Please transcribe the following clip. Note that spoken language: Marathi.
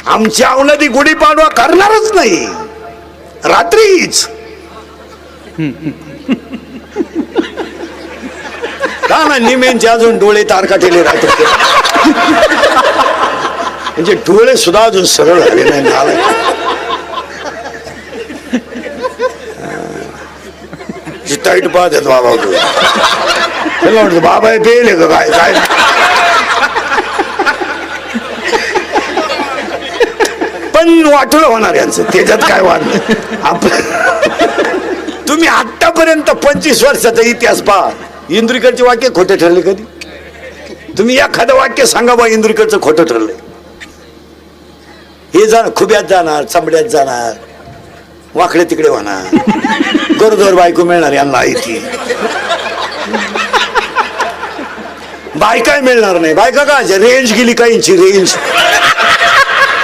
आमच्या अवलादी गुढीपाडवा करणारच नाही, रात्रीच. का ना निमेंचे अजून डोळे तारकाटेले राहतात, म्हणजे डोळे सुद्धा अजून सरळ झाले नाही नालायक. टाईट पाहतात बाबा, त्याला वाटतं बाबा पेले का काय काय. पण वाटलं होणार यांचं, त्याच्यात काय वाटलं आपण. तुम्ही आतापर्यंत 25 वर्षाचा इतिहास पहा, इंद्रिकडचे वाक्य खोटे ठरले कधी? तुम्ही एखादं वाक्य सांगा बा इंद्रिकडचं खोटं ठरलंय. हे जाणार खुब्यात जाणार, चमड्यात जाणार, वाकडे तिकडे होणार, गरोदर बायको मिळणार यांना ऐकी, बायका मिळणार नाही. बायका का रेंज गेली, काहींची रेंज.